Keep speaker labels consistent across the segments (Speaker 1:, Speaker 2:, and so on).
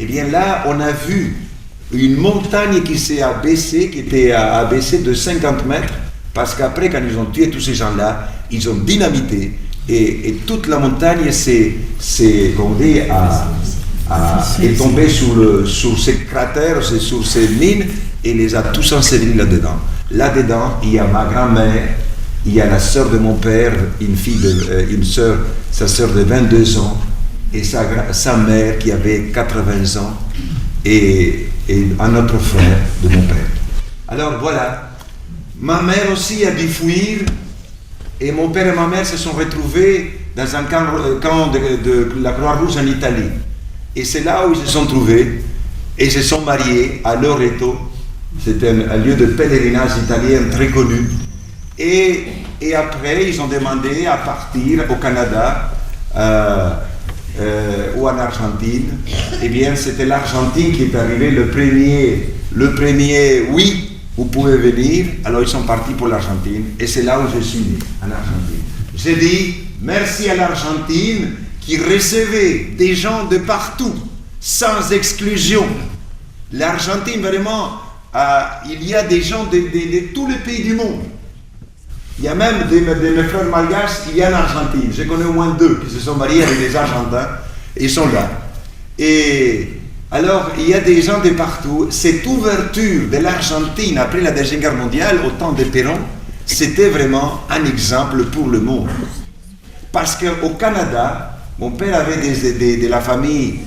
Speaker 1: Eh bien là, on a vu une montagne qui s'est abaissée, qui était abaissée de 50 mètres, parce qu'après, quand ils ont tué tous ces gens-là, ils ont dynamité, et toute la montagne est tombée sur ces cratères, sur ces mines, et les a tous ensevelis là-dedans. Là-dedans, il y a ma grand-mère, il y a la sœur de mon père, sa sœur de 22 ans, et sa mère qui avait 80 ans, et un autre frère de mon père. Alors voilà, ma mère aussi a dû fuir, et mon père et ma mère se sont retrouvés dans un camp de la Croix-Rouge en Italie. Et c'est là où ils se sont trouvés, et se sont mariés à Loreto. C'était un lieu de pèlerinage italien très connu. Et après, ils ont demandé à partir au Canada ou en Argentine. Eh bien, c'était l'Argentine qui est arrivée le premier, oui, vous pouvez venir. Alors, ils sont partis pour l'Argentine. Et c'est là où je suis né, en Argentine. J'ai dit, merci à l'Argentine qui recevait des gens de partout, sans exclusion. L'Argentine, vraiment, il y a des gens de tous les pays du monde. Il y a même de mes frères malgaches qui viennent en Argentine. Je connais au moins 2 qui se sont mariés avec des Argentins. Ils sont là. Et alors, il y a des gens de partout. Cette ouverture de l'Argentine après la Deuxième Guerre mondiale, au temps de Perón, c'était vraiment un exemple pour le monde. Parce qu'au Canada, mon père avait de la famille,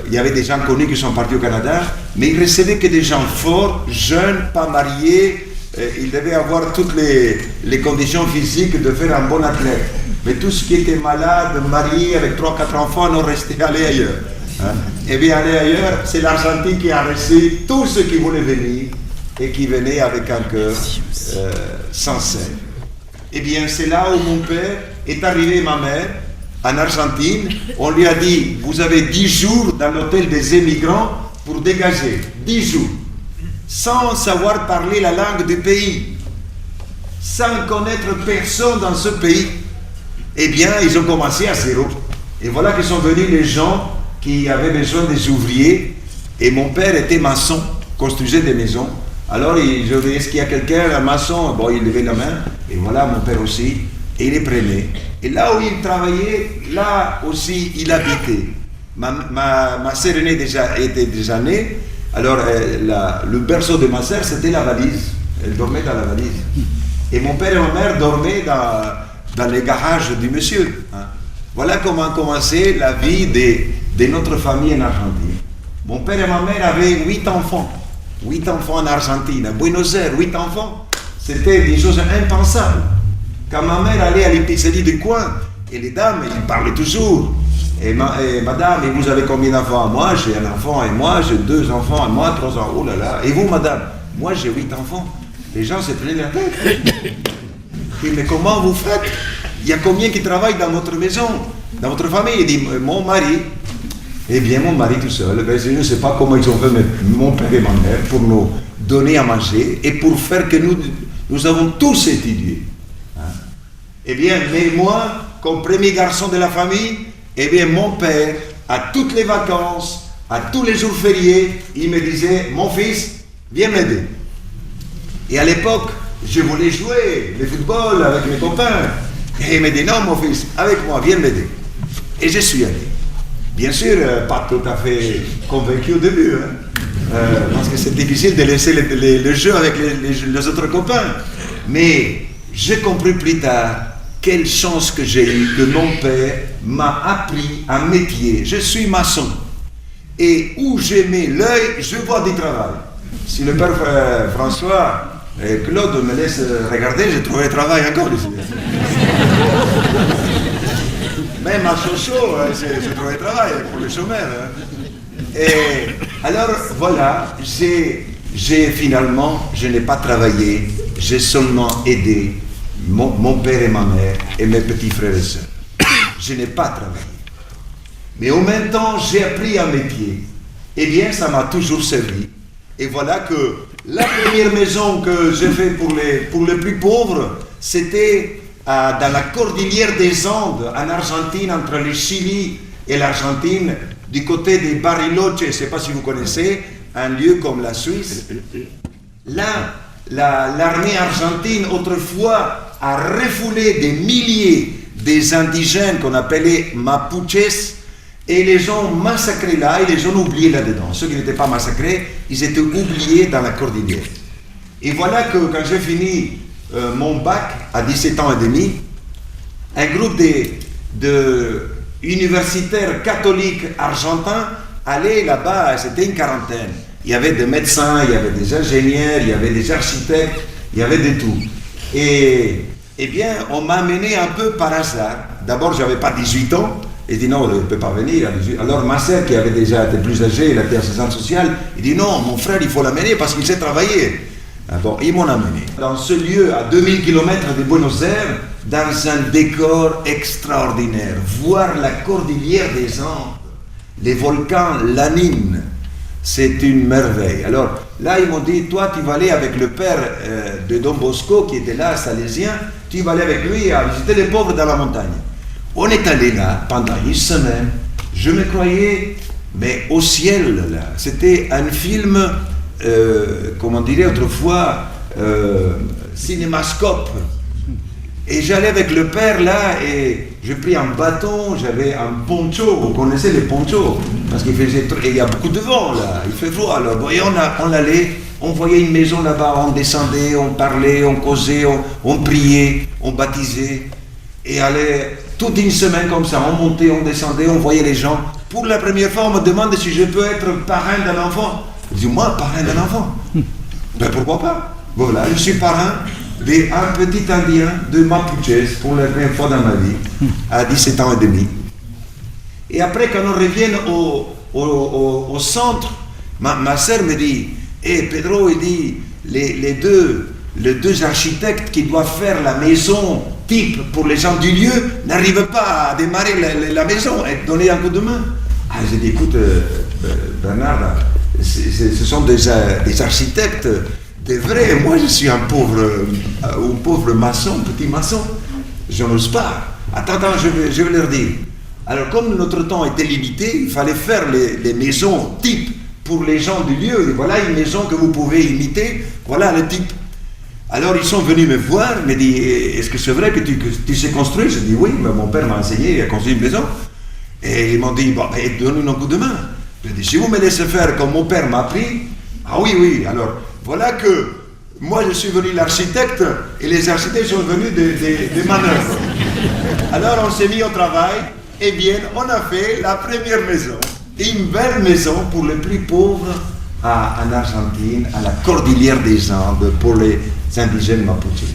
Speaker 1: il y avait des gens connus qui sont partis au Canada, mais il recevait que des gens forts, jeunes, pas mariés. Il devait avoir toutes les conditions physiques de faire un bon athlète. Mais tous ceux qui étaient malades, mariés, avec 3-4 enfants, non restés, aller ailleurs. Hein? Et bien aller ailleurs, c'est l'Argentine qui a reçu tous ceux qui voulaient venir et qui venaient avec un cœur sincère. Eh bien, c'est là où mon père est arrivé, ma mère, en Argentine. On lui a dit, vous avez 10 jours dans l'hôtel des émigrants pour dégager. 10 jours. Sans savoir parler la langue du pays, sans connaître personne dans ce pays. Eh bien, ils ont commencé à zéro. Et voilà que sont venus les gens qui avaient besoin des ouvriers. Et mon père était maçon, construisait des maisons. Alors, je dis, est-ce qu'il y a quelqu'un, un maçon? Bon, il levait la main. Et voilà, mon père aussi. Et il les prenait. Et là où il travaillait, là aussi, il habitait. Ma sœur aînée était déjà née. Alors, le berceau de ma sœur, c'était la valise. Elle dormait dans la valise. Et mon père et ma mère dormaient dans les garages du monsieur. Hein. Voilà comment a commencé la vie de notre famille en Argentine. Mon père et ma mère avaient 8 enfants. 8 enfants en Argentine. À Buenos Aires, 8 enfants. C'était des choses impensables. Quand ma mère allait à l'épicerie du coin, et les dames, ils parlaient toujours. Et madame, et vous avez combien d'enfants? Moi, j'ai un enfant, et moi, j'ai 2 enfants, et moi, 3 enfants. Oh là là. Et vous, madame? Moi, j'ai 8 enfants. Les gens se prenaient la tête. Mais comment vous faites? Il y a combien qui travaillent dans votre maison, dans votre famille? Il dit, mon mari. Eh bien, mon mari tout seul. Ben, je ne sais pas comment ils ont fait, mais mon père et ma mère, pour nous donner à manger, et pour faire que nous avons tous étudié. Hein? Eh bien, mais moi, comme premier garçon de la famille, eh bien, mon père, à toutes les vacances, à tous les jours fériés, il me disait, mon fils, viens m'aider. Et à l'époque, je voulais jouer le football avec mes copains. Et il me dit, non, mon fils, avec moi, viens m'aider. Et je suis allé. Bien sûr, pas tout à fait convaincu au début, hein, parce que c'est difficile de laisser le jeu avec les autres copains. Mais j'ai compris plus tard quelle chance que j'ai eue, que mon père m'a appris un métier. Je suis maçon. Et où j'ai mis l'œil, je vois du travail. Si le père François et Claude me laissent regarder, j'ai trouvé le travail encore ici. Même à Sochaux, j'ai trouvé le travail pour les chômeurs. Hein. Et alors, voilà, finalement, je n'ai pas travaillé, j'ai seulement aidé mon père et ma mère et mes petits frères et sœurs. Je n'ai pas travaillé. Mais en même temps, j'ai appris un métier. Eh bien, ça m'a toujours servi. Et voilà que la première maison que j'ai faite pour les plus pauvres, c'était dans la cordillère des Andes, en Argentine, entre le Chili et l'Argentine, du côté des Bariloche, je ne sais pas si vous connaissez, un lieu comme la Suisse. Là, l'armée argentine, autrefois, a refoulé des milliers des indigènes qu'on appelait Mapuches, et les ont massacrés là, et les ont oubliés là-dedans. Ceux qui n'étaient pas massacrés, ils étaient oubliés dans la cordillère. Et voilà que quand j'ai fini mon bac à 17 ans et demi, un groupe de universitaires catholiques argentins allait là-bas, c'était une quarantaine. Il y avait des médecins, il y avait des ingénieurs, il y avait des architectes, il y avait de tout. Et eh bien, on m'a amené un peu par hasard. D'abord, je n'avais pas 18 ans. Il dit non, je ne peux pas venir. Alors ma sœur, qui avait déjà été plus âgée, elle était assistante sociale, il dit non, mon frère, il faut l'amener parce qu'il sait travailler. Bon, ils m'ont amené. Dans ce lieu, à 2000 km de Buenos Aires, dans un décor extraordinaire, voir la cordillère des Andes, les volcans, l'Anine, c'est une merveille. Alors là, ils m'ont dit, toi, tu vas aller avec le père de Don Bosco, qui était là, salésien, tu vas aller avec lui à visiter les pauvres dans la montagne. On est allé là pendant une semaine. Je me croyais, mais au ciel, là. C'était un film, comme on dirait autrefois, cinémascope. Et j'allais avec le père là, et j'ai pris un bâton, j'avais un poncho, vous connaissez les ponchos, parce qu'il faisait il y a beaucoup de vent là, il fait froid. Alors, et on allait, on voyait une maison là-bas, on descendait, on parlait, on causait, on priait, on baptisait, et allait toute une semaine comme ça, on montait, on descendait, on voyait les gens. Pour la première fois, on me demande si je peux être parrain d'un enfant. Je dis, moi, parrain d'un enfant? Ben pourquoi pas? Voilà, je suis parrain d'un petit Indien de Mapuches pour la première fois dans ma vie, à 17 ans et demi. Et après, quand on revient au centre, ma sœur me dit, Pedro, il dit, les deux architectes qui doivent faire la maison type pour les gens du lieu n'arrivent pas à démarrer la maison et donner un coup de main. Ah, j'ai dit, écoute, Bernard, ce sont des architectes, des vrais. Moi, je suis un pauvre maçon, petit maçon. Je n'ose pas. Attends, je vais leur dire. Alors, comme notre temps était limité, il fallait faire les maisons type pour les gens du lieu. Et voilà une maison que vous pouvez imiter. Voilà le type. Alors, ils sont venus me voir, me dit, est-ce que c'est vrai que tu sais construire? Je dis, oui, mais mon père m'a enseigné à construire une maison. Et ils m'ont dit, bon, donne-nous un coup de main. Je dis, si vous me laissez faire comme mon père m'a appris, ah oui, alors, voilà que moi je suis venu l'architecte et les architectes sont venus des manœuvres. Alors on s'est mis au travail, et bien on a fait la première maison, une belle maison pour les plus pauvres en Argentine, à la cordillère des Andes, pour les indigènes mapuches.